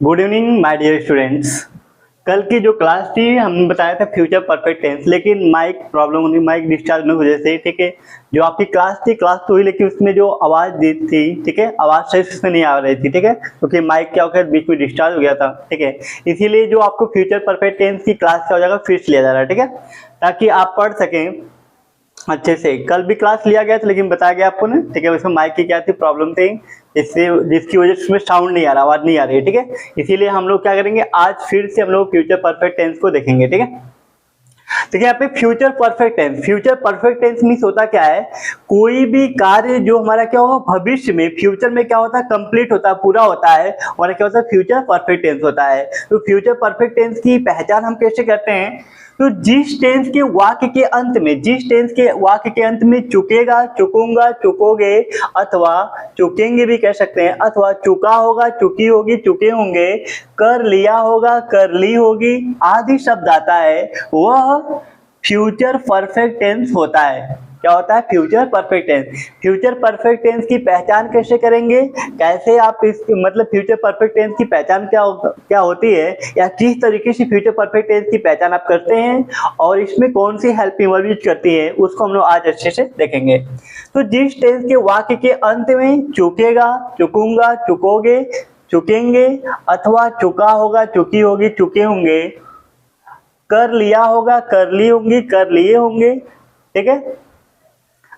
Good evening my dear students. कल की जो क्लास थी हमने बताया था फ्यूचर परफेक्ट टेंस, लेकिन माइक प्रॉब्लम होने माइक डिस्चार्ज होने की वजह से ठीक है जो आपकी क्लास थी क्लास तो हुई, लेकिन उसमें जो आवाज़ दी थी ठीक है आवाज़ सही से उसमें नहीं आ रही थी ठीक है, क्योंकि माइक क्या हो गया बीच में डिस्चार्ज हो गया था ठीक है। इसीलिए जो आपको फ्यूचर परफेक्ट टेंस की क्लास क्या हो जाएगा फिर से लिया जा रहा है ठीक है, ताकि आप पढ़ सकें अच्छे से। कल भी क्लास लिया गया था लेकिन बताया गया आपको ना ठीक है, उसमें माइक की क्या थी प्रॉब्लम थी, इससे जिसकी वजह से उसमें साउंड नहीं आ रहा, आवाज नहीं आ रही है ठीक है। इसीलिए हम लोग क्या करेंगे आज फिर से हम लोग फ्यूचर परफेक्ट टेंस को देखेंगे ठीक है। देखिए यहाँ पे फ्यूचर परफेक्ट टेंस मीन्स होता क्या है, कोई भी कार्य जो हमारा क्या होगा भविष्य में फ्यूचर में क्या होता है कंप्लीट होता है पूरा होता है, और क्या होता है फ्यूचर परफेक्ट टेंस होता है। तो फ्यूचर परफेक्ट टेंस की पहचान हम कैसे करते हैं, तो जिस टेंस के वाक्य के अंत में चुकेगा, चुकूंगा, चुकोगे अथवा चुकेंगे भी कह सकते हैं, अथवा चुका होगा, चुकी होगी, चुके होंगे, कर लिया होगा, कर ली होगी आदि शब्द आता है वह फ्यूचर परफेक्ट टेंस होता है। क्या होता है future perfect tense. Future perfect tense की पहचान कैसे करेंगे, कैसे आप इस मतलब फ्यूचर परफेक्ट टेंस की पहचान क्या होती है, या किस तरीके से फ्यूचर परफेक्ट टेंस की पहचान आप करते हैं और इसमें कौन सी हेल्पिंग वर्ब यूज करती है उसको हम लोग आज अच्छे से देखेंगे। तो जिस टेंस के वाक्य के अंत में चुकेगा, चुकूंगा, चुकोगे, चुकेंगे अथवा चुका होगा, चुकी होगी, चुके होंगे, कर लिया होगा, कर ली होंगी, कर लिए होंगे ठीक है,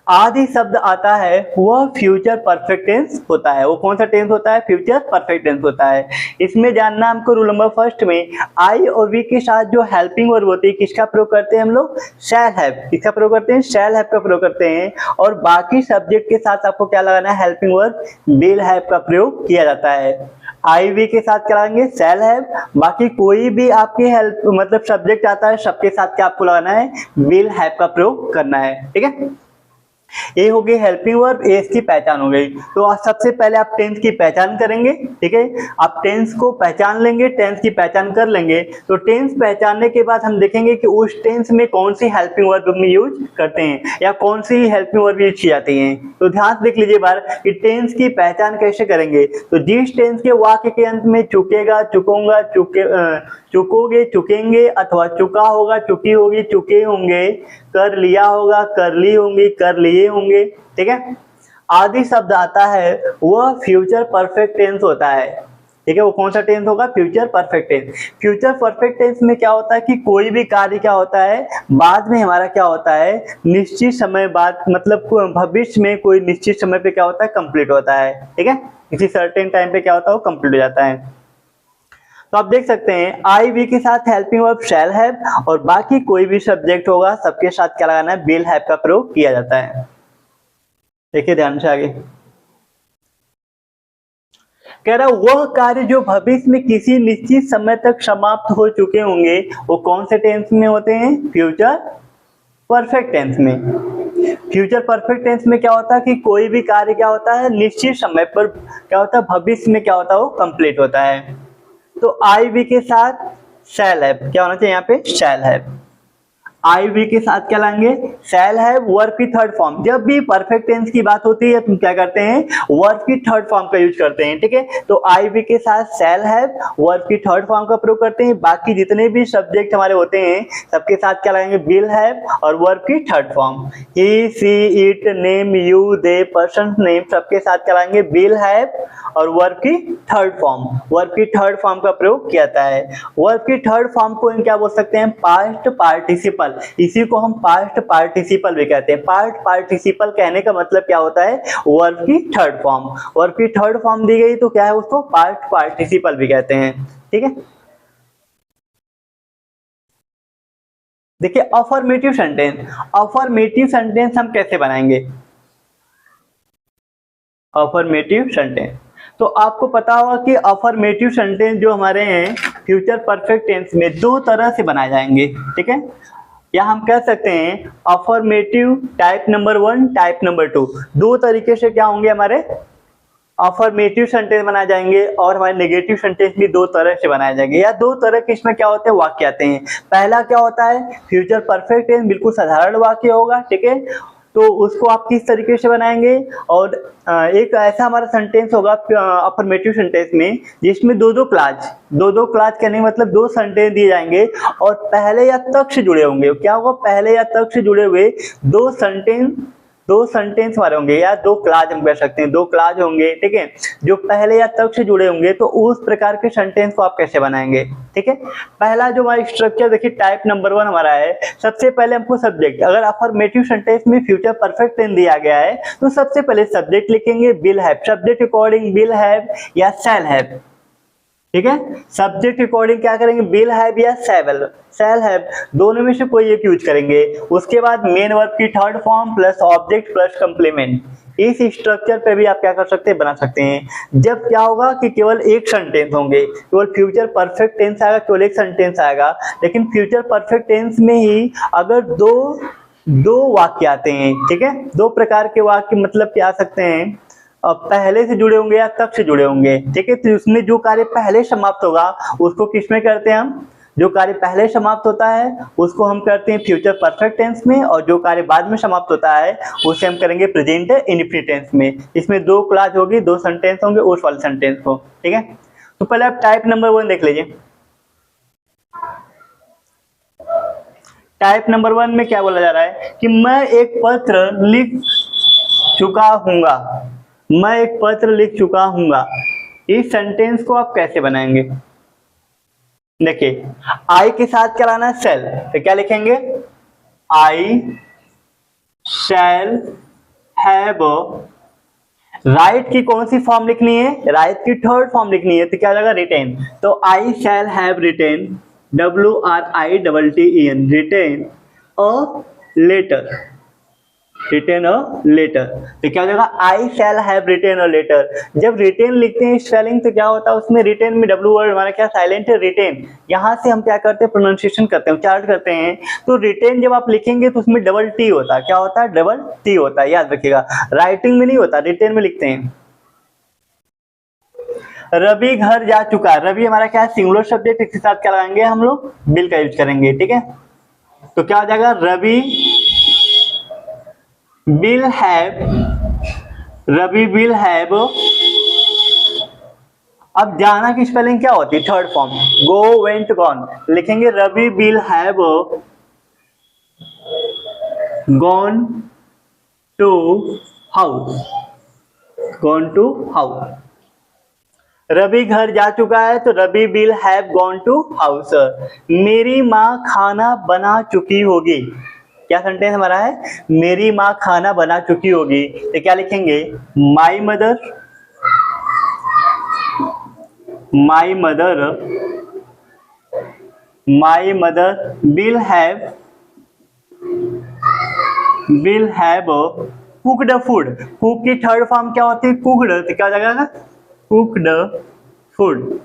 आदि शब्द आता है वह फ्यूचर परफेक्ट टेंस होता है। वो कौन सा टेंस होता है, फ्यूचर परफेक्ट टेंस होता है। इसमें जानना हमको रूल नंबर फर्स्ट में आई और वी के साथ जो हेल्पिंग वर्ब होती है किसका प्रयोग करते हैं हम लोग, शैल हैव। किसका प्रयोग करते हैं, शैल हैव का प्रयोग करते हैं। और बाकी सब्जेक्ट के साथ आपको क्या लगाना है, हेल्पिंग वर्ब विल हैव का प्रयोग किया जाता है। आई वी के साथ कराएंगे शैल हैव, बाकी कोई भी आपके हेल्प मतलब सब्जेक्ट आता है सबके साथ क्या आपको लगाना है, विल हैव का प्रयोग करना है ठीक है। ये हो गई हेल्पिंग वर्ब, ए इसकी पहचान हो गई। तो आज सबसे पहले आप टेंस की पहचान करेंगे ठीक है, आप टेंस को पहचान लेंगे, टेंस की पहचान कर लेंगे। तो टेंस पहचानने के बाद हम देखेंगे कि उस टेंस में कौन सी हेल्पिंग वर्ब में यूज करते हैं या कौन सी हेल्पिंग वर्ब यूज की जाती हैं। तो ध्यान से देख लीजिए बार कि टेंस की पहचान कैसे करेंगे। तो जिस टेंस के वाक्य के अंत में चुकेगा, चुकूंगा, चुकोगे, चुकेंगे अथवा चुका होगा, चुकी होगी, चुके होंगे, कर लिया होगा, कर ली होंगी, कर लिए होंगे ठीक है, आदि शब्द आता है वह फ्यूचर परफेक्ट टेंस होता है ठीक है। वो कौन सा टेंस होगा, future perfect tense. Future perfect tense में क्या होता है कि कोई भी कार्य क्या होता है बाद में हमारा क्या होता है निश्चित समय बाद, मतलब भविष्य में कोई निश्चित समय पे क्या होता है कंप्लीट होता है ठीक है, किसी सर्टेन टाइम पे क्या होता है वो कंप्लीट हो जाता है। तो आप देख सकते हैं आई वी के साथ हेल्पिंग वर्ब शैल हैव और बाकी कोई भी सब्जेक्ट होगा सबके साथ क्या लगाना है, विल हैव का प्रयोग किया जाता है। देखिए ध्यान से आगे कह रहा वह कार्य जो भविष्य में किसी निश्चित समय तक समाप्त हो चुके होंगे वो कौन से टेंस में होते हैं, फ्यूचर परफेक्ट टेंस में। फ्यूचर परफेक्ट टेंस में क्या होता है कि कोई भी कार्य क्या होता है निश्चित समय पर क्या होता है भविष्य में क्या होता है वो कंप्लीट होता है। तो आई वी के साथ शैल हैव क्या होना चाहिए, यहाँ पे शैल हैव। आई वी के साथ क्या लाएंगे, शैल हैव वर्ब की थर्ड फॉर्म। जब भी परफेक्ट टेंस की बात होती है तुम क्या करते हैं वर्ब की थर्ड फॉर्म का यूज करते हैं ठीक है। तो आई वी के साथ शैल हैव वर्ब की थर्ड फॉर्म का प्रयोग करते हैं। बाकी जितने भी सब्जेक्ट हमारे होते हैं सबके साथ क्या लगाएंगे, विल हैव और वर्ब की third form. He, she, it, name, you, they, person name सबके साथ क्या लगाएंगे, विल हैव और वर्ब की थर्ड फॉर्म। वर्ब की थर्ड फॉर्म का प्रयोग किया जाता है। वर्ब की थर्ड फॉर्म को क्या बोल सकते हैं, पास्ट पार्टिसिपल। इसी को हम पास्ट पार्टिसिपल भी कहते हैं। पास्ट पार्टिसिपल कहने का मतलब क्या होता है, वर्ब की थर्ड फॉर्म। वर्ब की थर्ड फॉर्म दी गई तो क्या है उसको पास्ट पार्टिसिपल भी कहते हैं ठीक है। देखिए अफर्मेटिव सेंटेंस, अफर्मेटिव सेंटेंस हम कैसे बनाएंगे, अफर्मेटिव सेंटेंस। तो आपको पता होगा कि अफर्मेटिव सेंटेंस जो हमारे हैं फ्यूचर परफेक्ट टेंस में दो तरह से बनाए जाएंगे ठीक है, या हम कह सकते हैं affirmative type number 1, type number 2। दो तरीके से क्या होंगे हमारे अफर्मेटिव सेंटेंस बनाए जाएंगे और हमारे नेगेटिव सेंटेंस भी दो तरह से बनाए जाएंगे, या दो तरह के इसमें क्या होते हैं वाक्य आते हैं। पहला क्या होता है फ्यूचर परफेक्ट टेंस, बिल्कुल साधारण वाक्य होगा ठीक है, तो उसको आप किस तरीके से बनाएंगे। और एक ऐसा हमारा सेंटेंस होगा अफर्मेटिव सेंटेंस में जिसमें दो दो क्लास कहने मतलब दो सेंटेंस दिए जाएंगे और पहले या तक से जुड़े होंगे। क्या होगा, पहले या तक से जुड़े हुए दो सेंटेंस हमारे होंगे या दो क्लास हम कह सकते हैं, दो क्लास होंगे, ठीक है, जो पहले या तक से जुड़े होंगे। तो उस प्रकार के सेंटेंस को आप कैसे बनाएंगे, ठीक है। पहला जो हमारा स्ट्रक्चर देखिए टाइप नंबर 1 हमारा है। सबसे पहले हमको सब्जेक्ट, अगर अफर्मेटिव सेंटेंस में फ्यूचर परफेक्ट टेंस दिया गया है तो सबसे पहले सब्जेक्ट लिखेंगे will have, subject according will have या शैल हैव, ठीक है। सब्जेक्ट अकॉर्डिंग क्या करेंगे, विल हैव या शैल हैव, दोनों में से कोई एक यूज करेंगे। उसके बाद मेन वर्ब की third form plus object plus complement. इस स्ट्रक्चर पे भी आप क्या कर सकते हैं, बना सकते हैं। जब क्या होगा कि केवल एक सेंटेंस होंगे, केवल फ्यूचर परफेक्ट टेंस आएगा, केवल एक सेंटेंस आएगा। लेकिन फ्यूचर परफेक्ट टेंस में ही अगर दो वाक्य आते हैं, ठीक है, दो प्रकार के वाक्य मतलब क्या आ सकते हैं, पहले से जुड़े होंगे या तक से जुड़े होंगे, ठीक है। तो उसमें जो कार्य पहले समाप्त होगा उसको किसमें करते हैं हम, जो कार्य पहले समाप्त होता है उसको हम करते हैं फ्यूचर परफेक्ट टेंस में, और जो कार्य बाद में समाप्त होता है उसे हम करेंगे प्रेजेंट इंडेफिनिट टेंस में। इसमें दो क्लास होगी, दो सेंटेंस होंगे उस वाले सेंटेंस को, ठीक है। तो पहले आप टाइप नंबर 1 देख लीजिए। टाइप नंबर 1 में क्या बोला जा रहा है कि मैं एक पत्र लिख चुका हूंगा, मैं एक पत्र लिख चुका हूंगा। इस सेंटेंस को आप कैसे बनाएंगे, देखिए आई के साथ क्या लाना है, शैल, तो क्या लिखेंगे, आई शैल हैव। राइट की कौन सी फॉर्म लिखनी है, राइट की थर्ड फॉर्म लिखनी है, तो क्या जाएगा, रिटेन। तो I shall have written, WRITTEN, written a letter, written a letter. तो क्या हो जाएगा, I shall have written a letter. जब रिटेन लिखते हैं स्पेलिंग तो क्या होता है उसमें, रिटेन में डब्ल्यू वर्ड हमारा क्या साइलेंट है, रिटेन। यहाँ से हम क्या करते हैं, प्रोनाउंसिएशन करते हैं, उच्चारण करते हैं। तो रिटेन जब आप लिखेंगे तो उसमें डबल टी होता है, क्या होता है, डबल टी होता है, याद रखिएगा। राइटिंग में नहीं होता, रिटेन में लिखते हैं। रवि घर जा चुका है, रवि हमारा क्या है, सिंगुलर सब्जेक्ट, इसके साथ क्या लगाएंगे हम लोग, बिल का यूज करेंगे, ठीक है। तो क्या हो जाएगा, Ravi will have, Ravi will have। अब जाना की स्पेलिंग क्या होती है, third form, go went gone, लिखेंगे Ravi will have gone to house, gone to house। Ravi घर जा चुका है तो Ravi will have gone to house। मेरी माँ खाना बना चुकी होगी, क्या सेंटेंस हमारा है, मेरी माँ खाना बना चुकी होगी। तो क्या लिखेंगे, my mother will have cooked food. Cook की थर्ड फॉर्म क्या होती है, कुक्ड, तो क्या हो जाएगा, कुक्ड फूड।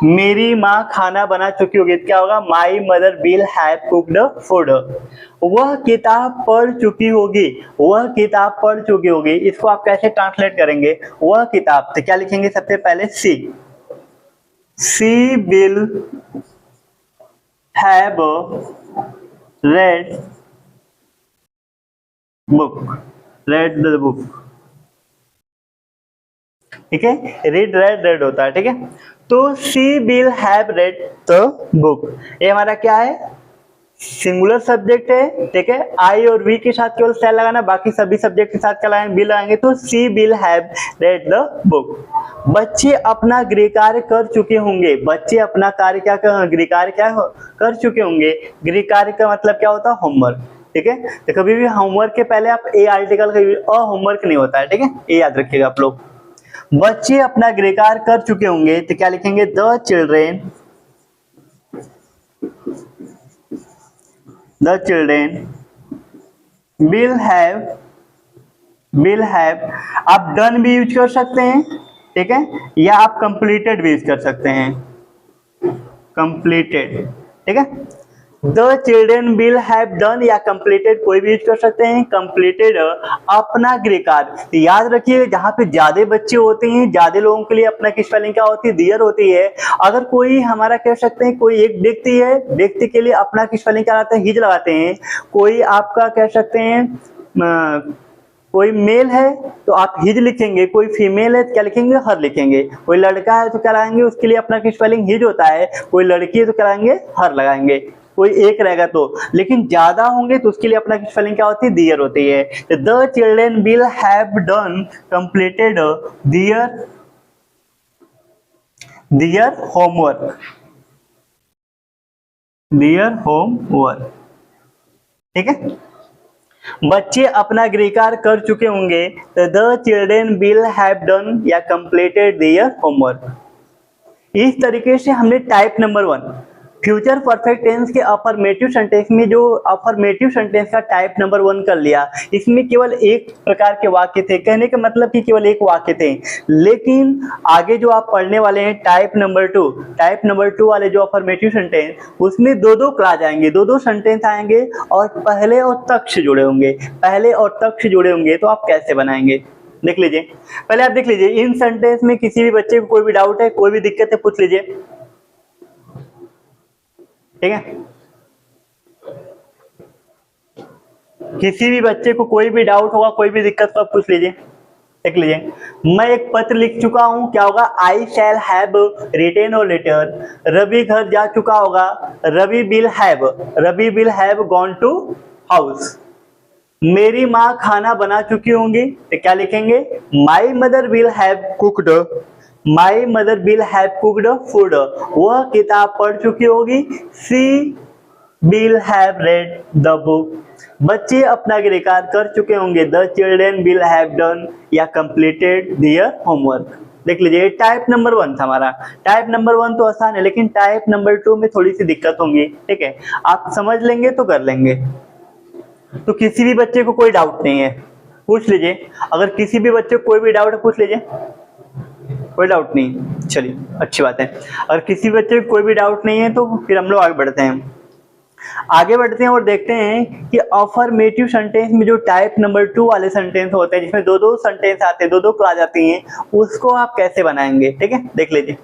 मेरी माँ खाना बना चुकी होगी, क्या होगा, माई mother will have cooked food. वह किताब पढ़ चुकी होगी, वह किताब पढ़ चुकी होगी। इसको आप कैसे ट्रांसलेट करेंगे, वह किताब, तो क्या लिखेंगे, सबसे पहले she will have read the book, ठीक है, रेड होता है, ठीक है। तो she will have read the book, ये हमारा क्या है, सिंगुलर सब्जेक्ट है, ठीक है। आई और वी के साथ केवल शैल लगाना, बाकी सभी सब्जेक्ट के साथ क्या लगाएंगे, विल लगाएंगे। तो she will have read the book. बच्चे अपना गृह कार्य कर चुके होंगे, बच्चे अपना कार्य क्या गृह कार्य क्या कर चुके होंगे। गृह कार्य का मतलब क्या होता है, होमवर्क, ठीक है। तो कभी भी होमवर्क के पहले आप ए आर्टिकल का होमवर्क नहीं होता है, ठीक है, ये याद रखिएगा आप लोग। बच्चे अपना गृह कार्य कर चुके होंगे, तो क्या लिखेंगे, द चिल्ड्रेन विल हैव। आप डन भी यूज कर सकते हैं, ठीक है, या आप कंप्लीटेड भी यूज कर सकते हैं, कंप्लीटेड, ठीक है। The children will have done या कंप्लीटेड कोई भी यूज कर सकते हैं, कंप्लीटेड अपना गृह कार्य। याद रखिए जहाँ पे ज्यादा बच्चे होते हैं, ज्यादा लोगों के लिए अपना की स्पेलिंग क्या होती है, दियर होती है। अगर कोई हमारा कह सकते हैं कोई एक व्यक्ति है, व्यक्ति के लिए अपना की स्पेलिंग क्या लगाते हैं, हिज लगाते हैं। कोई आपका कह सकते हैं कोई मेल है तो आप हिज लिखेंगे, कोई फीमेल है तो क्या लिखेंगे, हर लिखेंगे। कोई लड़का है तो क्या लगाएंगे, उसके लिए अपना की स्पेलिंग हिज होता है। कोई लड़की है तो क्या लगाएंगे, हर लगाएंगे। कोई एक रहेगा तो, लेकिन ज्यादा होंगे तो उसके लिए अपना की स्पेलिंग क्या होती है, दियर होती है। The children will have done completed their homework, their homework. ठीक है, बच्चे अपना गृह कार्य कर चुके होंगे तो the children will have done या कंप्लीटेड देयर होमवर्क। इस तरीके से हमने type number 1 future perfect tense के अफर्मेटिव सेंटेंस में जो अफर्मेटिव सेंटेंस का टाइप नंबर 1 कर लिया। इसमें केवल एक प्रकार के वाक्य थे, कहने का मतलब कि केवल एक वाक्य थे। लेकिन आगे जो आप पढ़ने वाले हैं टाइप नंबर 2 वाले जो अफर्मेटिव सेंटेंस, उसमें दो क्लास आएंगे, दो सेंटेंस आएंगे और पहले और तक से जुड़े होंगे। पहले और तक से जुड़े होंगे तो आप कैसे बनाएंगे, देख लीजिए। पहले आप देख लीजिए, इन सेंटेंस में किसी भी बच्चे को कोई भी डाउट है, कोई भी दिक्कत है, पूछ लीजिए। ठीक है, किसी भी बच्चे को कोई भी डाउट होगा, कोई भी दिक्कत तो आप पूछ लीजिए। देख लीजिए, मैं एक पत्र लिख चुका हूं, क्या होगा, I shall have written or letter. Ravi घर जा चुका होगा, Ravi will have gone to house. मेरी माँ खाना बना चुकी होंगी तो क्या लिखेंगे, my mother will have cooked, my mother will have cooked food. वह किताब पढ़ चुकी होगी, she will have read the book. बच्चे अपना गृह कार्य कर चुके होंगे, the children will have done या कंप्लीटेड देयर होमवर्क। देख लीजिए, टाइप नंबर 1 था हमारा। टाइप नंबर 1 तो आसान है, लेकिन टाइप नंबर 2 में थोड़ी सी दिक्कत होंगी। ठीक है, आप समझ लेंगे तो कर लेंगे। तो किसी भी बच्चे को कोई डाउट नहीं है, पूछ लीजिए। अगर किसी भी बच्चे को कोई भी डाउट है, पूछ लीजिए। कोई डाउट नहीं, चलिए अच्छी बात है। अगर किसी बच्चे को कोई भी डाउट नहीं है तो फिर हम लोग आगे बढ़ते हैं और देखते हैं कि अफर्मेटिव सेंटेंस में जो टाइप नंबर 2 वाले सेंटेंस होते हैं, जिसमें दो सेंटेंस आते हैं, दो क्लास आती हैं, उसको आप कैसे बनाएंगे। ठीक है, देख लीजिए।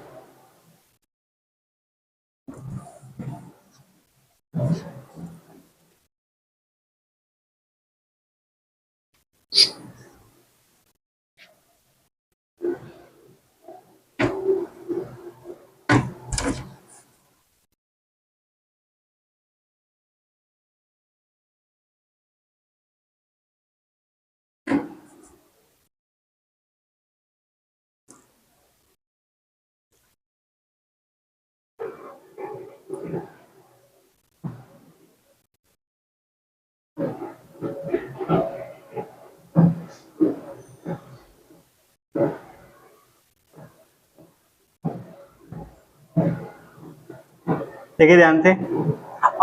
देखिए ध्यान से,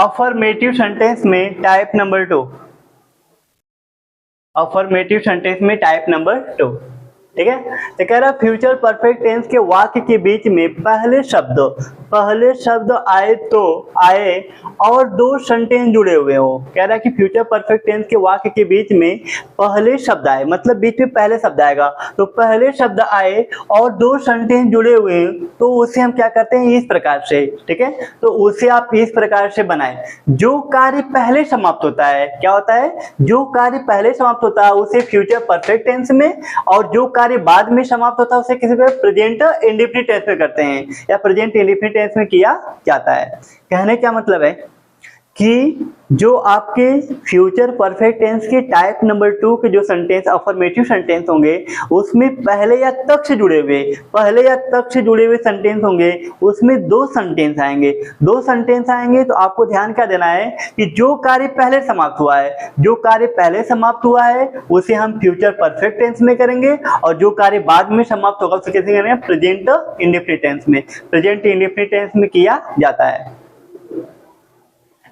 अफर्मेटिव सेंटेंस में टाइप नंबर 2, अफर्मेटिव सेंटेंस में टाइप नंबर 2। ठीक है, तो कह रहा फ्यूचर परफेक्ट टेंस के वाक्य के बीच में पहले शब्द आए तो आए और दो सेंटेंस जुड़े हुए हो। कह रहा है कि फ्यूचर परफेक्ट टेंस के वाक्य के बीच में पहले शब्द आए, मतलब बीच में पहले शब्द आएगा, तो पहले शब्द आए और दो सेंटेंस जुड़े हुए हैं, तो उसे हम क्या करते हैं, इस प्रकार से। ठीक है, तो उसे आप इस प्रकार से बनाएं। जो कार्य पहले समाप्त होता है, क्या होता है, जो कार्य पहले समाप्त होता है उसे फ्यूचर परफेक्ट टेंस में, और जो कार्य बाद में समाप्त होता है उसे किसी को प्रेजेंट इंडेफिनिट टेंस में करते हैं या प्रेजेंट इंडेफिनिट टेंस में किया जाता है। कहने क्या मतलब है कि जो आपके फ्यूचर परफेक्ट टेंस के टाइप नंबर 2 के जो सेंटेंस अफर्मेटिव सेंटेंस होंगे, उसमें पहले या तक से जुड़े हुए सेंटेंस होंगे, उसमें दो सेंटेंस आएंगे। तो आपको ध्यान क्या देना है कि जो कार्य पहले समाप्त हुआ है उसे हम फ्यूचर परफेक्ट टेंस में करेंगे, और जो कार्य बाद में समाप्त होगा उसे कैसे करेंगे, प्रेजेंट इंडेफिनिट टेंस में। प्रेजेंट इंडेफिनिट टेंस में किया जाता है।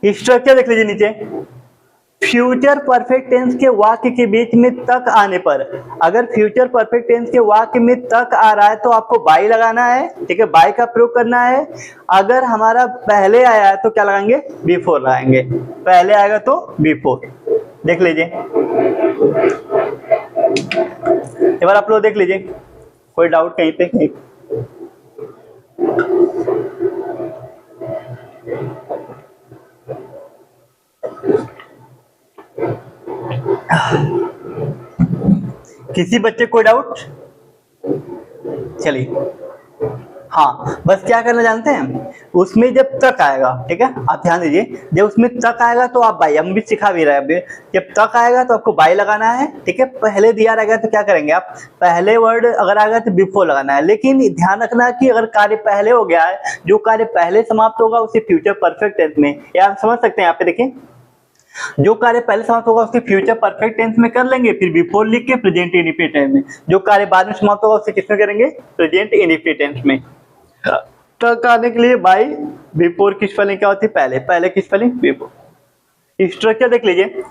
स्ट्रक्चर देख लीजिए नीचे, फ्यूचर परफेक्ट टेंस के वाक्य के बीच में तक आने पर, अगर फ्यूचर परफेक्ट टेंस के वाक्य में तक आ रहा है तो आपको बाई लगाना है, ठीक है, बाई का प्रयोग करना है। अगर हमारा पहले आया है तो क्या लगाएंगे, बिफोर लगाएंगे, पहले आएगा तो बिफोर। देख लीजिए, एक बार आप लोग देख लीजिए, कोई डाउट कहीं पे कहीं। किसी बच्चे कोई डाउट? चलिए, हाँ, बस क्या करना जानते हैं, उसमें जब तक आएगा, ठीक है, आप ध्यान दीजिए, जब उसमें तक आएगा तो आप बाई, हम भी सिखा भी रहे हैं अभी, जब तक आएगा तो आपको बाई लगाना है, ठीक है। पहले दिया रहेगा तो क्या करेंगे आप, पहले वर्ड अगर आएगा तो बिफोर लगाना है। लेकिन ध्यान रखना कि अगर कार्य पहले हो गया है, जो कार्य पहले समाप्त होगा उसे फ्यूचर परफेक्ट टेंस में, या आप समझ सकते हैं, यहाँ पे देखिए, जो कार्य पहले समाप्त होगा उसके फ्यूचर परफेक्ट टेंस में कर लेंगे, फिर बिफोर लिख के प्रेजेंट इंडेफिनिट टेंस में। जो कार्य बाद में समाप्त होगा उसे किसमें करेंगे, प्रेजेंट इंडेफिनिट टेंस में। तक आने के लिए बाई, बिफोर की स्पेलिंग क्या होती है, पहले, पहले की स्पेलिंग बिफोर। स्ट्रक्चर देख लीजिए,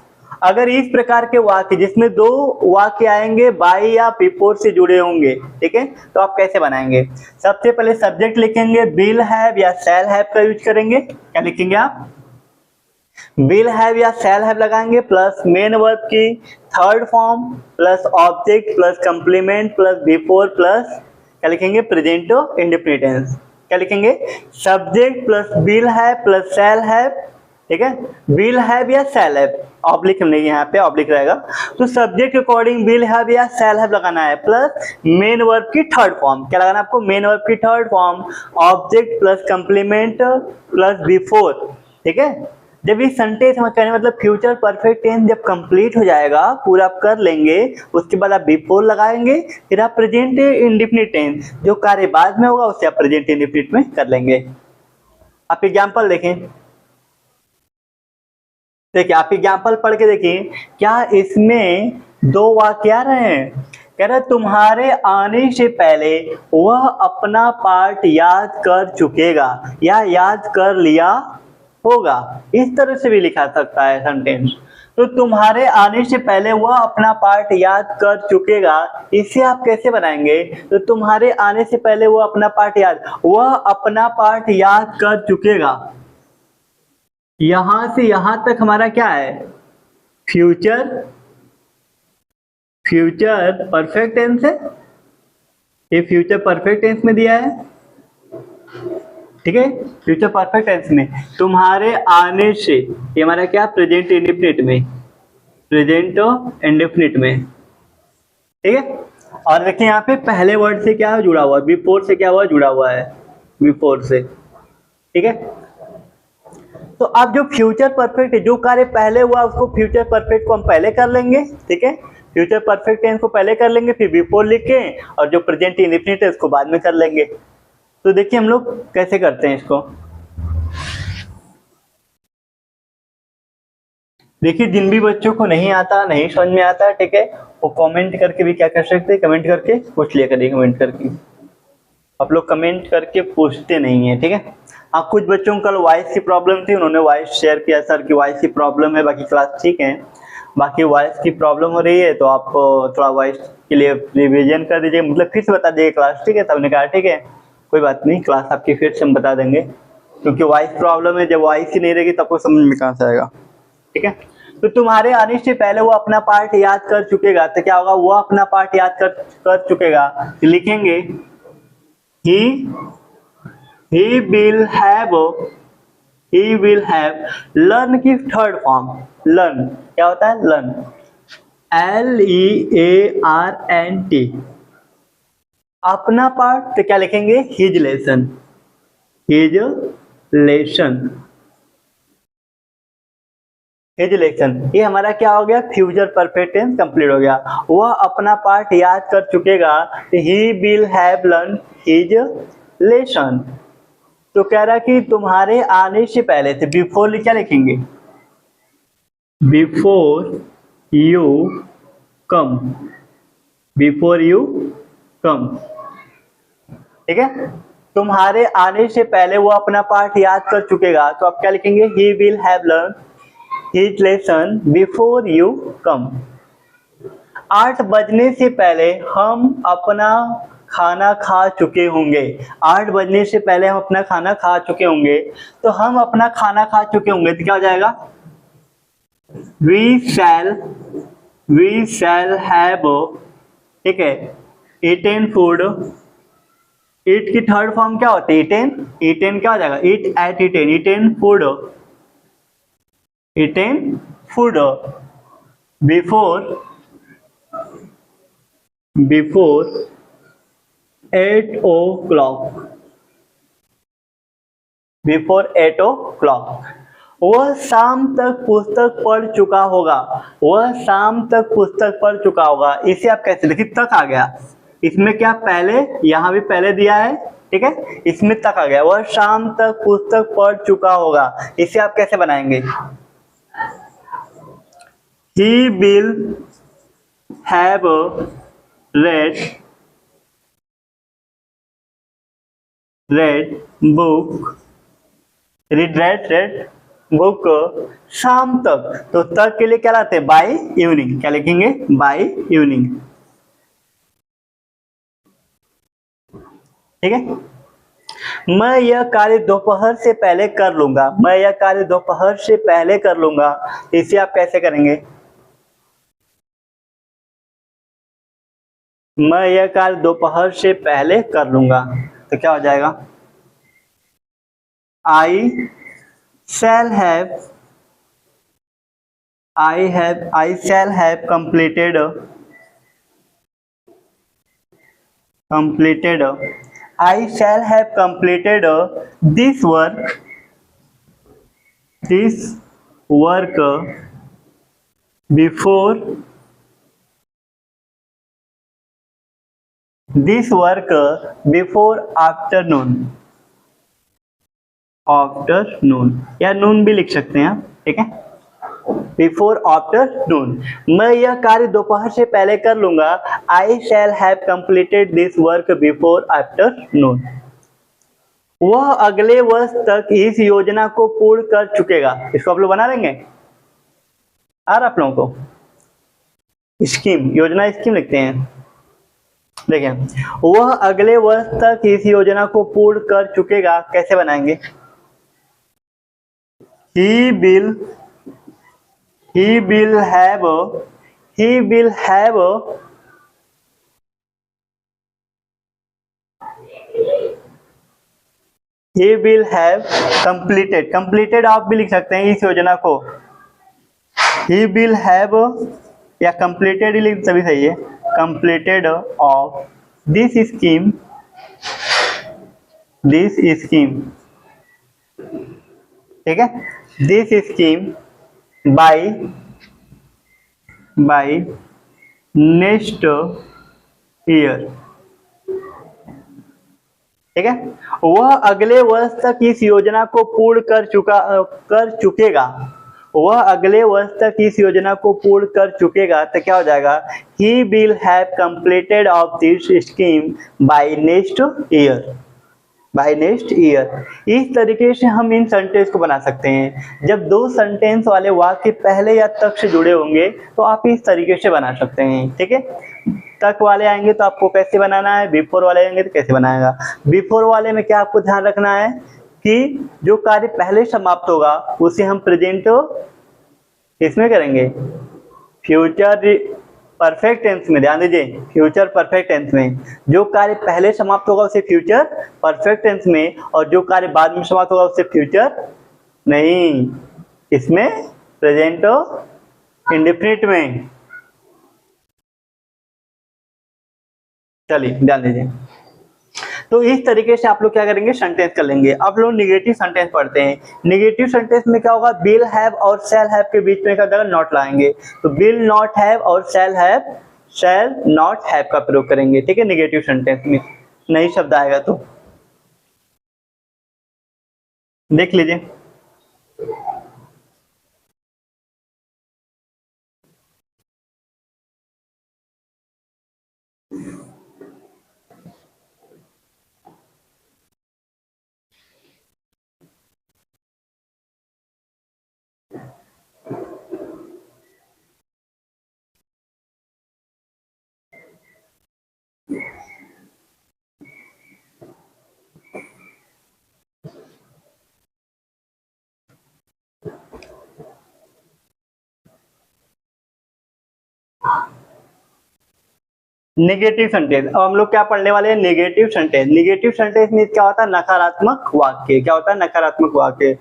अगर इस प्रकार के वाक्य जिसमें दो वाक्य आएंगे बाई या बिफोर से जुड़े होंगे, ठीक है, तो आप कैसे बनाएंगे। सबसे पहले सब्जेक्ट लिखेंगे, विल हैव या शैल हैव का यूज करेंगे। क्या लिखेंगे आप, विल हैव या शैल हैव लगाएंगे, प्लस मेन वर्ब की third form, plus object, plus complement, plus before, plus क्या लिखेंगे, प्रेजेंट इंडेफिनिट टेंस। क्या लिखेंगे, subject plus will have plus shall have, ठीक है, विल हैव या शैल हैव, ऑब्लिक हमने यहाँ पे ऑब्लिक रहेगा, तो सब्जेक्ट के अकॉर्डिंग विल हैव या शैल हैव लगाना है, प्लस मेन वर्ब की थर्ड फॉर्म। क्या लगाना है आपको, मेन वर्ब की third form, object plus complement plus before, ठीक है। जब ये सेंटेंस हम कहने मतलब फ्यूचर परफेक्ट टेंस जब कंप्लीट हो जाएगा, पूरा आप कर लेंगे, उसके बाद आप बिफोर लगाएंगे, फिर आप प्रेजेंट इंडेफिनिट टेंस, जो कार्य बाद में होगा उसे आप प्रेजेंट इंडेफिनिट में कर लेंगे। आप एग्जांपल देखें, देखिए आप एग्जांपल पढ़ के देखिए, क्या इसमें दो वाक्य आ रहे हैं। कह रहे तुम्हारे आने से पहले वह अपना पाठ याद कर चुकेगा या याद कर लिया होगा, इस तरह से भी लिखा सकता है सेंटेंस। तो तुम्हारे आने से पहले वह अपना पाठ याद कर चुकेगा, इसे आप कैसे बनाएंगे, तो तुम्हारे आने से पहले वह अपना पाठ याद, वह अपना पाठ याद कर चुकेगा, यहां से यहां तक हमारा क्या है, फ्यूचर, फ्यूचर परफेक्ट टेंस है, ये फ्यूचर परफेक्ट टेंस में दिया है, ठीक है, फ्यूचर परफेक्ट टेंस में। तुम्हारे आने से, ये हमारा क्या, प्रेजेंट इंडेफिनिट में, प्रेजेंट इंडेफिनिट में, ठीक है। और देखिए यहाँ पे पहले वर्ड से क्या जुड़ा हुआ है, बिफोर से क्या हुआ, जुड़ा हुआ है, बिफोर से, ठीक है। तो अब जो फ्यूचर परफेक्ट है, जो कार्य पहले हुआ उसको फ्यूचर परफेक्ट को हम पहले कर लेंगे, ठीक है, फ्यूचर परफेक्ट टेंस को पहले कर लेंगे, फिर बिफोर लिख के, और जो प्रेजेंट इंडेफिनिट है उसको बाद में कर लेंगे। तो देखिए हम लोग कैसे करते हैं इसको। देखिए जिन भी बच्चों को नहीं आता, नहीं समझ में आता, ठीक है, वो कमेंट करके भी क्या कर सकते हैं, कमेंट करके पूछ लिया करिए, कमेंट करके। आप लोग कमेंट करके पूछते नहीं है, ठीक है। आप कुछ बच्चों को कल वॉइस की प्रॉब्लम थी, उन्होंने वॉइस शेयर किया, सर की वॉइस की प्रॉब्लम है, बाकी क्लास ठीक है, बाकी वॉइस की प्रॉब्लम हो रही है, तो आप थोड़ा वॉइस के लिए रिविजन कर दीजिए, मतलब फिर से बता दीजिए क्लास, ठीक है। तब ने कहा ठीक है, कोई बात नहीं, क्लास आपकी फिर से हम बता देंगे, क्योंकि वॉइस प्रॉब्लम है, जब वॉइस ही नहीं रहेगी तब आपको समझ में कहाँ से आएगा, ठीक है। तो तुम्हारे आने से पहले वो अपना पाठ याद कर चुकेगा, तो क्या होगा, वो अपना पाठ याद कर चुकेगा, तो लिखेंगे he will have learn की थर्ड फॉर्म, learn क्या होता है, learn, LEARNT, अपना पाठ, तो क्या लिखेंगे, his lesson, his lesson, ये हमारा क्या हो गया, फ्यूचर परफेक्ट टेंस कंप्लीट हो गया। वह अपना पाठ याद कर चुकेगा, he will have learned his lesson। तो कह रहा कि तुम्हारे आने से पहले से, बिफोर क्या लिखेंगे, before you come, before you come, ठीक है। तुम्हारे आने से पहले वो अपना पाठ याद कर चुकेगा, तो आप क्या लिखेंगे, he will have learned his lesson before you come. 8 बजने से पहले हम अपना खाना खा चुके होंगे। 8 बजने से पहले हम अपना खाना खा चुके होंगे, तो हम अपना खाना खा चुके होंगे तो क्या हो जाएगा? वी शैल हैव, ठीक है, eaten फूड। ईट की थर्ड फॉर्म क्या होती है? ईटेन क्या हो जाएगा? Eat ate eaten food, before 8 o'clock, before 8 o'clock। वह शाम तक पुस्तक पढ़ चुका होगा, वह शाम तक पुस्तक पढ़ चुका होगा। इसे आप कैसे, देखिए तक आ गया, इसमें क्या पहले, यहां भी पहले दिया है, ठीक है, इसमें तक आ गया, वह शाम तक पुस्तक पढ़ चुका होगा। इसे आप कैसे बनाएंगे? He will have read book, read book शाम तक, तो तक के लिए क्या लाते हैं? By evening. क्या लिखेंगे? बाय इवनिंग, ठीक है। मैं यह कार्य दोपहर से पहले कर लूंगा, मैं यह कार्य दोपहर से पहले कर लूंगा। इसे आप कैसे करेंगे? मैं यह कार्य दोपहर से पहले कर लूंगा, तो क्या हो जाएगा? I shall have completed I shall have completed this work before afternoon या नून भी लिख सकते हैं आप, ठीक है, बिफोर आफ्टरनून। मैं यह कार्य दोपहर से पहले कर लूंगा। I shall have completed this work before afternoon. वह अगले वर्ष तक इस योजना को पूर्ण कर चुकेगा। इसको आप लोग बना लेंगे? आ रहा आप लोगों को? स्कीम, योजना स्कीम लिखते हैं। देखिए, वह अगले वर्ष तक इस योजना को पूर्ण कर चुकेगा। कैसे बनाएंगे? He will have completed आप भी लिख सकते हैं इस योजना को। He will have या completed ही लिख, सभी सही है। completed of this scheme ठीक है, this scheme by next year, ठीक है। वह अगले वर्ष तक इस योजना को पूर्ण कर चुकेगा। वह अगले वर्ष तक इस योजना को पूर्ण कर चुकेगा, तो क्या हो जाएगा? He will have completed of this scheme by next year। इस तरीके से हम इन सेंटेंस को बना सकते हैं। जब दो सेंटेंस वाले वाक्य पहले या तक से जुड़े होंगे तो आप इस तरीके से बना सकते हैं, ठीक है। तक वाले आएंगे तो आपको कैसे बनाना है, बिफोर वाले आएंगे तो कैसे बनाएगा। बिफोर वाले में क्या आपको ध्यान रखना है कि जो कार्य पहले समाप्त होगा उसे हम प्रेजेंट इसमें करेंगे, फ्यूचर परफेक्ट टेंस में। ध्यान दीजिए, फ्यूचर परफेक्ट टेंस में जो कार्य पहले समाप्त होगा उसे फ्यूचर परफेक्ट टेंस में, और जो कार्य बाद में समाप्त होगा उसे फ्यूचर नहीं, इसमें प्रेजेंट इंडेफिनिट में। चलिए ध्यान दीजिए, तो इस तरीके से आप लोग क्या करेंगे? सेंटेंस कर लेंगे। अब लोग निगेटिव सेंटेंस पढ़ते हैं। निगेटिव सेंटेंस में क्या होगा? विल हैव और शैल हैव के बीच में क्या जगह नॉट लाएंगे, तो विल नॉट हैव और शैल नॉट हैव का प्रयोग करेंगे, ठीक है। निगेटिव सेंटेंस में नई शब्द आएगा तो देख लीजिए। Negative sentence. अब हम लोग क्या पढ़ने वाले हैं, नेगेटिव सेंटेंस। नेगेटिव सेंटेंस में क्या होता है, नकारात्मक वाक्य। क्या होता है, नकारात्मक वाक्य।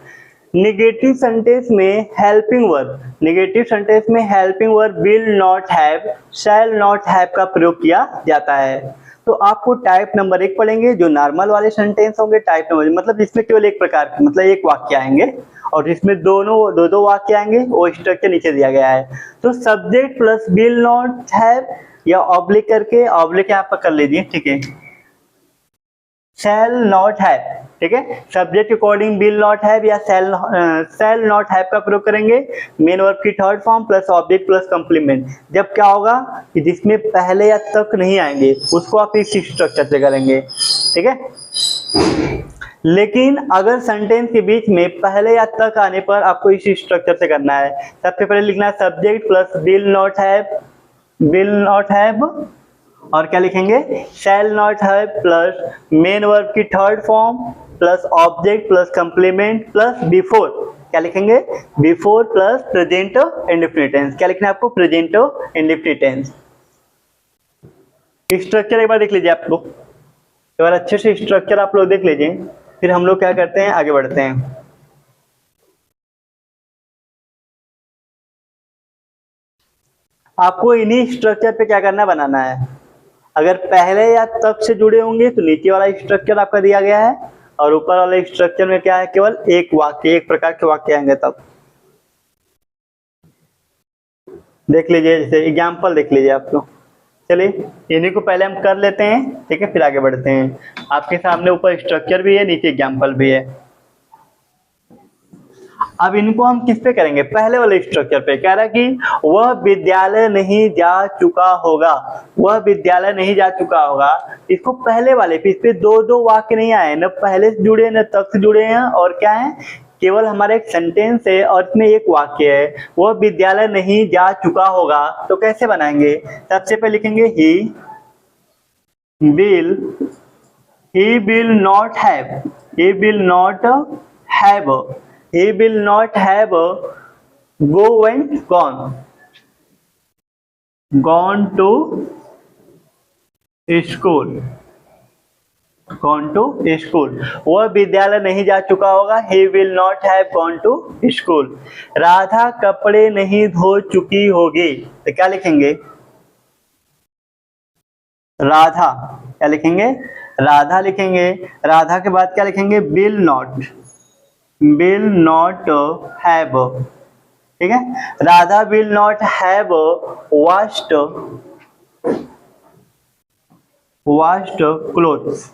नेगेटिव सेंटेंस में हेल्पिंग वर्ब, नेगेटिव सेंटेंस में helping verb will not have, shell not have का प्रयोग किया जाता है। तो आपको टाइप नंबर 1 पढ़ेंगे जो नॉर्मल वाले सेंटेंस होंगे। टाइप नंबर मतलब जिसमें केवल एक प्रकार के मतलब एक वाक्य आएंगे, और जिसमें दो दो वाक्य आएंगे, वो स्ट्रक्चर नीचे दिया गया है। तो subject plus will not have या ऑब्लिक करके, ऑब्लिक यहाँ पर कर लीजिए, ठीक है। शैल नॉट हैव, ठीक है। Subject according will not have या शैल नॉट हैव का प्रयोग करेंगे। मेन वर्ब की third form plus object plus complement. जब क्या होगा कि जिसमें पहले या तक नहीं आएंगे उसको आप इस स्ट्रक्चर से करेंगे, ठीक है। लेकिन अगर सेंटेंस के बीच में पहले या तक आने पर आपको इस स्ट्रक्चर से करना है। सबसे पहले लिखना है subject plus will not have, will not have, और क्या लिखेंगे, shall not have plus main verb की third form plus object plus complement plus before. क्या लिखेंगे, before plus present indefinite tense. क्या लिखना है आपको, प्रेजेंट इंडेफिनिट टेंस। स्ट्रक्चर एक बार देख लीजिए आप लोग, एक बार अच्छे से स्ट्रक्चर आप लोग देख लीजिए, फिर हम लोग क्या करते हैं, आगे बढ़ते हैं। आपको इन्हीं स्ट्रक्चर पे क्या करना है, बनाना है। अगर पहले या तक से जुड़े होंगे तो नीचे वाला स्ट्रक्चर आपका दिया गया है, और ऊपर वाले स्ट्रक्चर में क्या है, केवल एक वाक्य, एक प्रकार के वाक्य आएंगे। तब देख लीजिए, जैसे एग्जाम्पल देख लीजिए आप लोग। चलिए इन्हीं को पहले हम कर लेते हैं, ठीक है, फिर आगे बढ़ते हैं। आपके सामने ऊपर स्ट्रक्चर भी है, नीचे एग्जाम्पल भी है। अब इनको हम किस पे करेंगे, पहले वाले स्ट्रक्चर पे। कह रहा है कि वह विद्यालय नहीं जा चुका होगा, वह विद्यालय नहीं जा चुका होगा। इसको पहले वाले पे, इस पे दो दो वाक्य नहीं आए, न पहले से जुड़े न तक से जुड़े हैं, और क्या है, केवल हमारा एक सेंटेंस है और इसमें एक वाक्य है। वह विद्यालय नहीं जा चुका होगा, तो कैसे बनाएंगे। सबसे पहले लिखेंगे will he will not have, he will not have, he will not have go and gone to school, gone to school। वह विद्यालय नहीं जा चुका होगा, he will not have gone to school। Radha कपड़े नहीं धो चुकी होगी, तो क्या लिखेंगे, राधा। क्या लिखेंगे, राधा लिखेंगे। राधा के बाद क्या लिखेंगे, will not, will not have, ठीक है। Radha will not have washed, washed clothes,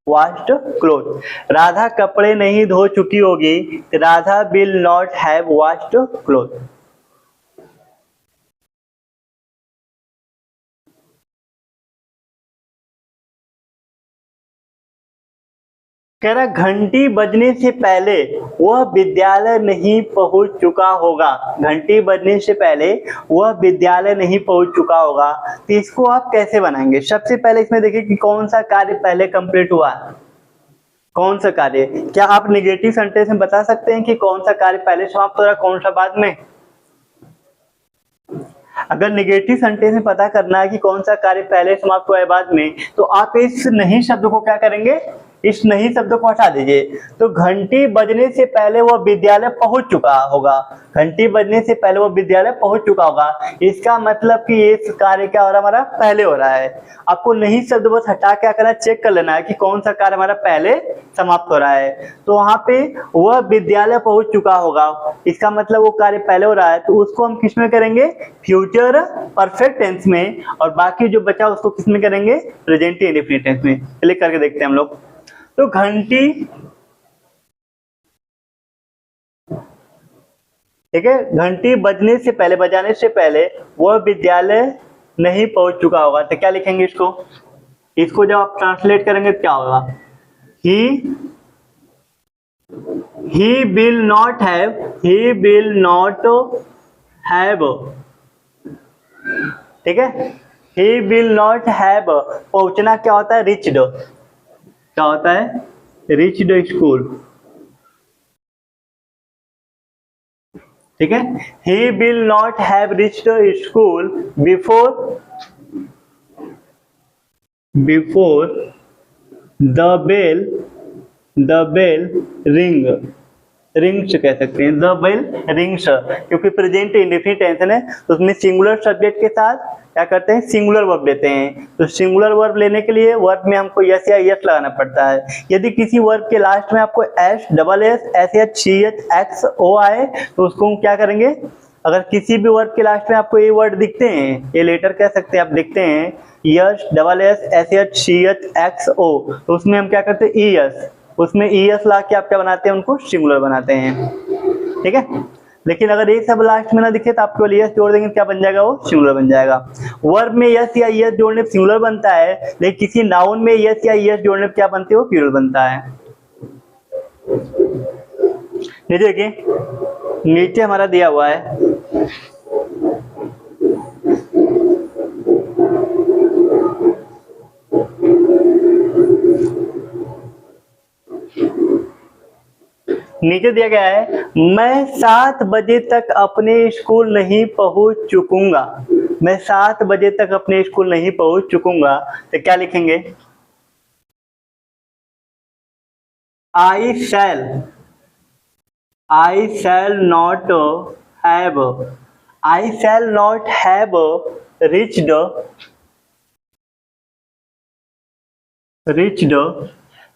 washed cloth. Radha कपड़े नहीं धो चुकी होगी, Radha will not have washed cloth. कह रहा घंटी बजने से पहले वह विद्यालय नहीं पहुंच चुका होगा, घंटी बजने से पहले वह विद्यालय नहीं पहुंच चुका होगा। तो इसको आप कैसे बनाएंगे। सबसे पहले इसमें देखिए कि कौन सा कार्य पहले कंप्लीट हुआ, कौन सा कार्य। क्या आप निगेटिव सेंटेंस में बता सकते हैं कि कौन सा कार्य पहले समाप्त हो रहा है, कौन सा बाद में। अगर निगेटिव सेंटेंस में पता करना है कि कौन सा कार्य पहले समाप्त हुआ है बाद में, तो आप इस नहीं शब्द को क्या करेंगे, इस नहीं शब्द को हटा दीजिए। तो घंटी बजने से पहले वह विद्यालय पहुंच चुका होगा, घंटी बजने से पहले वह विद्यालय पहुंच चुका होगा। इसका मतलब कि ये कार्य क्या हो रहा है, हमारा पहले हो रहा है। आपको नहीं शब्द बस हटा क्या करना, चेक कर लेना है कि कौन सा कार्य हमारा पहले समाप्त हो रहा है। तो वहां पे वह विद्यालय पहुंच चुका होगा, इसका मतलब वो कार्य पहले हो रहा है, तो उसको हम किस में करेंगे, फ्यूचर परफेक्ट टेंस में, और बाकी जो बचा उसको किस में करेंगे, प्रेजेंट इंडेफिनिट टेंस में। चलिए करके देखते हैं हम लोग। तो घंटी, ठीक है, घंटी बजने से पहले, बजाने से पहले वह विद्यालय नहीं पहुंच चुका होगा, तो क्या लिखेंगे इसको, इसको जब आप ट्रांसलेट करेंगे तो क्या होगा, he will not have, he will not have, ठीक है। ही विल नॉट हैव, पहुंचना क्या होता है, रिच्ड, क्या होता है, रिच्ड स्कूल, ठीक है। He will not have reached school before the bell rings कह सकते हैं, द बेल रिंग्स, क्योंकि प्रेजेंट इंडेफिनिट टेंस है तो उसमें सिंगुलर सब्जेक्ट के साथ क्या करते हैं, सिंगुलर वर्ब लेते हैं। तो सिंगुलर वर्ब लेने के लिए वर्ब में हमको यस या यस लगाना पड़ता है। यदि किसी वर्ब के लास्ट में आपको S double S S H C H X O आए तो उसको हम क्या करेंगे, अगर किसी भी वर्ब के लास्ट में आपको ये वर्ड दिखते हैं, ये लेटर कह सकते हैं आप, दिखते हैं S double S S H C H X O, तो उसमें हम क्या करते हैं, ई एस, उसमें ई एस ला के आप क्या बनाते हैं, उनको सिंगुलर बनाते हैं, ठीक है। लेकिन अगर एक सब लास्ट में ना दिखे तो आपको यस जोड़ देंगे, क्या बन जाएगा, वो सिंगुलर बन जाएगा। वर्ब में यस या यस जोड़ने पे सिंगुलर बनता है, लेकिन किसी नाउन में यस या यस जोड़ने पे क्या बनते हो, प्लूरल बनता है। देखिए नीचे हमारा दिया हुआ है, नीचे दिया गया है, मैं 7 बजे तक अपने स्कूल नहीं पहुंच चुकूंगा, मैं 7 बजे तक अपने स्कूल नहीं पहुंच चुकूंगा, तो क्या लिखेंगे, आई शैल नॉट हैव रिच्ड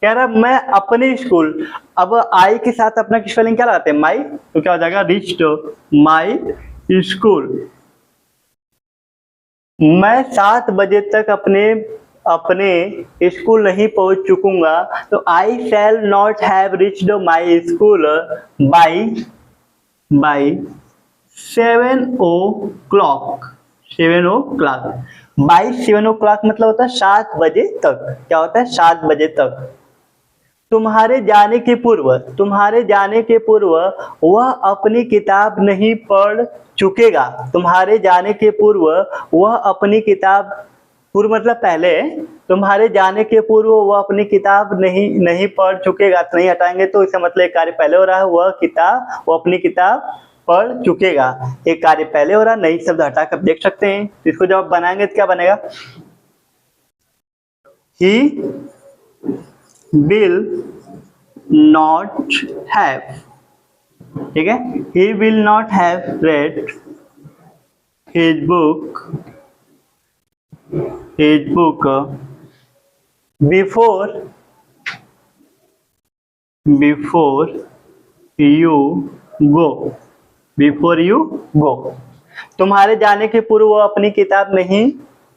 कह रहा मैं अपने स्कूल, अब आई के साथ अपना की स्पेलिंग क्या लगाते हैं, माई, तो क्या हो जाएगा, रिच्ड माई स्कूल। मैं 7 बजे तक अपने स्कूल नहीं पहुंच चुकूंगा, तो I shall not have reached my school by 7 o'clock, by 7 o'clock मतलब होता है 7 बजे तक, क्या होता है, 7 बजे तक। तुम्हारे जाने के पूर्व वह अपनी किताब नहीं पढ़ चुकेगा, तुम्हारे जाने के पूर्व वह अपनी किताब, पूर्व मतलब पहले, तुम्हारे जाने के पूर्व वह अपनी किताब नहीं पढ़ चुकेगा, तो नहीं हटाएंगे तो इसका मतलब एक कार्य पहले हो रहा है, वह अपनी किताब पढ़ चुकेगा, एक कार्य पहले हो रहा है, नई शब्द हटा कर देख सकते हैं। तो इसको जब आप बनाएंगे तो क्या बनेगा, ही विल नॉट हैव, ठीक है, he will not have read his book before you go, तुम्हारे जाने के पूर्व वो अपनी किताब नहीं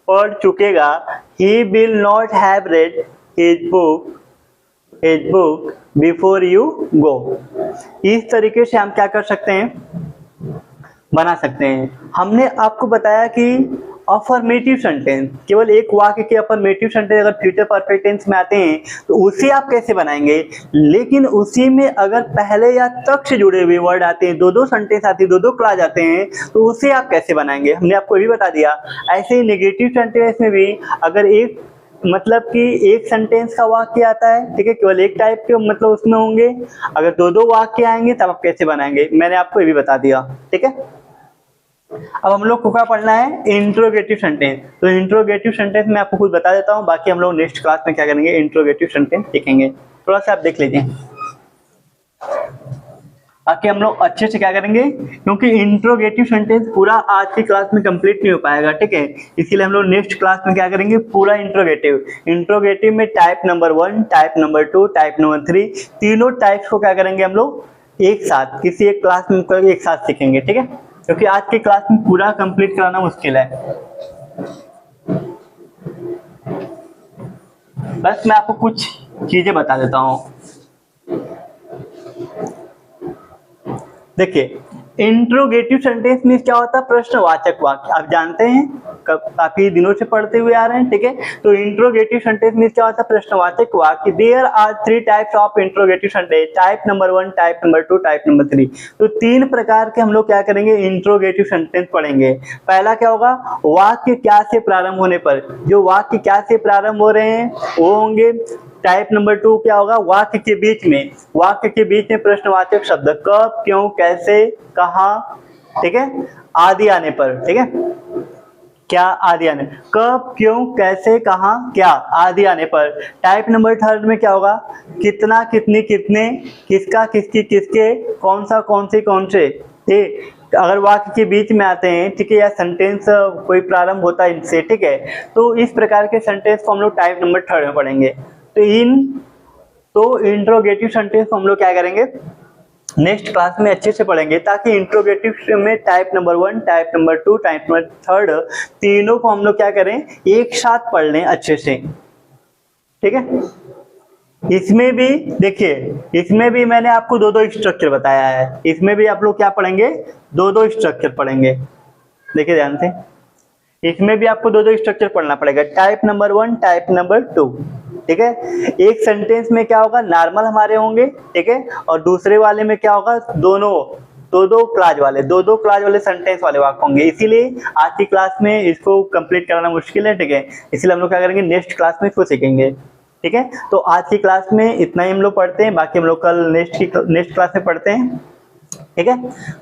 पढ़ चुकेगा, he will not have read his book before you go. इस तरीके से हम क्या कर सकते हैं, बना सकते हैं। हमने आपको बताया कि अफर्मेटिव सेंटेंस, केवल एक वाक्य के अफर्मेटिव सेंटेंस अगर फ्यूचर परफेक्ट टेंस में आते हैं तो उसे आप कैसे बनाएंगे, लेकिन उसी में अगर पहले या तक से जुड़े हुए वर्ड आते हैं, दो सेंटेंस आते हैं, दो क्लॉज आते हैं, तो उसे आप कैसे बनाएंगे, हमने आपको भी बता दिया। ऐसे ही नेगेटिव सेंटेंस में भी अगर एक मतलब कि एक सेंटेंस का वाक्य आता है, ठीक है, केवल एक टाइप के मतलब उसमें होंगे, अगर दो वाक्य आएंगे तब आप कैसे बनाएंगे, मैंने आपको ये भी बता दिया, ठीक है। अब हम लोग को क्या पढ़ना है, इंट्रोगेटिव सेंटेंस। तो इंट्रोगेटिव सेंटेंस में आपको कुछ बता देता हूँ, बाकी हम लोग नेक्स्ट क्लास में क्या करेंगे, इंट्रोगेटिव सेंटेंस सीखेंगे। थोड़ा सा आप देख लीजिए, बाकी हम लोग अच्छे से क्या करेंगे, क्योंकि इंट्रोगेटिव सेंटेंस पूरा आज की क्लास में कंप्लीट नहीं हो पाएगा, ठीक है, इसीलिए हम लोग नेक्स्ट क्लास में क्या करेंगे, पूरा इंट्रोगेटिव में type number 1, type number 2, type number 3, तीनों टाइप्स को क्या करेंगे हम लोग एक साथ किसी एक क्लास में एक साथ सीखेंगे, ठीक है, क्योंकि आज की क्लास में पूरा कंप्लीट कराना मुश्किल है। बस मैं आपको कुछ चीजें बता देता हूं। देखिए इंट्रोगेटिव सेंटेंस में क्या होता है? प्रश्नवाचक वाक्य। आप जानते हैं, काफी दिनों से पढ़ते हुए आ रहे हैं, ठीक है। तो इंट्रोगेटिव सेंटेंस में क्या होता है? प्रश्नवाचक वाक्य। There are 3 types of interrogative sentence, type number 1, type number 2, type number 3। तो 3 प्रकार के हम लोग क्या करेंगे? इंट्रोगेटिव सेंटेंस पढ़ेंगे। पहला क्या होगा? वाक्य क्या से प्रारंभ होने पर। जो वाक्य क्या से प्रारंभ हो रहे हैं वो होंगे। टाइप नंबर 2 क्या होगा? वाक्य के बीच में, वाक्य के बीच में प्रश्नवाचक शब्द कब, क्यों, कैसे, कहाँ, ठीक है, आदि आने पर, ठीक है, क्या आदि आने, कब, क्यों, कैसे, कहाँ, क्या आदि आने पर। टाइप नंबर 3 में क्या होगा? कितना, कितनी, कितने, किसका, किसकी, किसके, कौन सा, कौन से, कौन से, ठीक। अगर वाक्य के बीच में आते हैं, ठीक है, या सेंटेंस कोई प्रारंभ होता है इनसे, ठीक है, तो इस प्रकार के सेंटेंस को हम लोग टाइप नंबर 3 में पढ़ेंगे। तो इंट्रोगेटिव सेंटेंस को हम लोग क्या करेंगे? नेक्स्ट क्लास में अच्छे से पढ़ेंगे, ताकि इंट्रोगेटिव में type number 1, type number 2, type number 3 तीनों को हम लोग क्या करें? एक साथ पढ़ लें अच्छे से, ठीक है। इसमें भी देखिए, इसमें भी मैंने आपको 2-2 स्ट्रक्चर बताया है। इसमें भी आप लोग क्या पढ़ेंगे? 2-2 स्ट्रक्चर पढ़ेंगे। देखिए ध्यान से, इसमें भी आपको 2-2 स्ट्रक्चर पढ़ना पड़ेगा। टाइप नंबर 1, टाइप नंबर 2, ठीक है। एक सेंटेंस में क्या होगा? नॉर्मल हमारे होंगे, ठीक है, और दूसरे वाले में क्या होगा? दोनों 2-2 क्लास वाले सेंटेंस वाले वाक्य होंगे। इसीलिए आज की क्लास में इसको कंप्लीट कराना मुश्किल है, ठीक है। इसलिए हम लोग क्या करेंगे? नेक्स्ट क्लास में इसको सीखेंगे, ठीक है। तो आज की क्लास में इतना ही हम लोग पढ़ते हैं, बाकी हम लोग कल नेक्स्ट क्लास में पढ़ते हैं, ठीक है।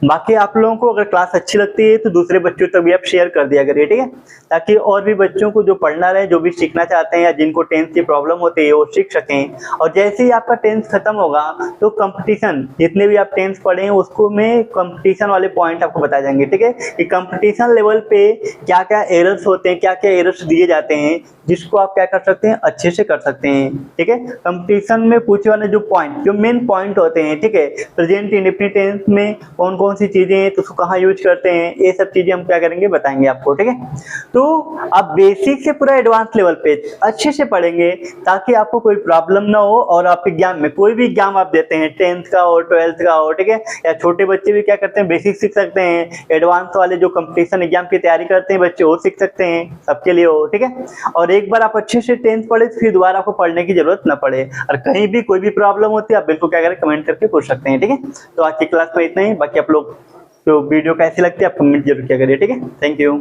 बाकी आप लोगों को अगर क्लास अच्छी लगती है तो दूसरे बच्चों तक भी आप शेयर कर दिया करिए, ठीक है, ताकि और भी बच्चों को जो पढ़ना रहे, जो भी सीखना चाहते हैं या जिनको टेंथ की प्रॉब्लम होती है वो सीख सकें। और जैसे ही आपका टेंथ खत्म होगा तो कंपटीशन, जितने भी आप टेंथ पढ़े हैं उसको में कंपटीशन वाले पॉइंट आपको बताए जाएंगे, ठीक है, कि कंपटीशन लेवल पे क्या क्या एरर्स होते हैं, क्या क्या एरर्स दिए जाते हैं, जिसको आप क्या कर सकते हैं? अच्छे से कर सकते हैं, ठीक है। कंपटीशन में पूछे वाले जो पॉइंट, जो मेन पॉइंट होते हैं, ठीक है, प्रेजेंट इंडेफिनिट टेंस में कौन कौन सी चीजें हैं, तो उसको कहाँ यूज करते हैं, ये सब चीजें हम क्या करेंगे? बताएंगे आपको, ठीक है। तो आप बेसिक से पूरा एडवांस लेवल पे अच्छे से पढ़ेंगे, ताकि आपको कोई प्रॉब्लम ना हो। और आपके एग्जाम में, कोई भी एग्जाम आप देते हैं, 10th का हो, 12th का हो, ठीक है, या छोटे बच्चे भी क्या करते हैं? बेसिक सीख सकते हैं। एडवांस वाले जो कंपटीशन एग्जाम की तैयारी करते हैं बच्चे, वो सीख सकते हैं, सबके लिए हो, ठीक है। और एक बार आप अच्छे से 10th पढ़े फिर दोबारा आपको पढ़ने की जरूरत ना पड़े। और कहीं भी कोई भी प्रॉब्लम होती है आप बिल्कुल क्या करें? कमेंट करके पूछ सकते हैं, ठीक है। तो आज की क्लास में इतना ही। बाकी आप लोग जो वीडियो कैसी लगती है आप कमेंट जरूर किया करिए, ठीक है। Thank you.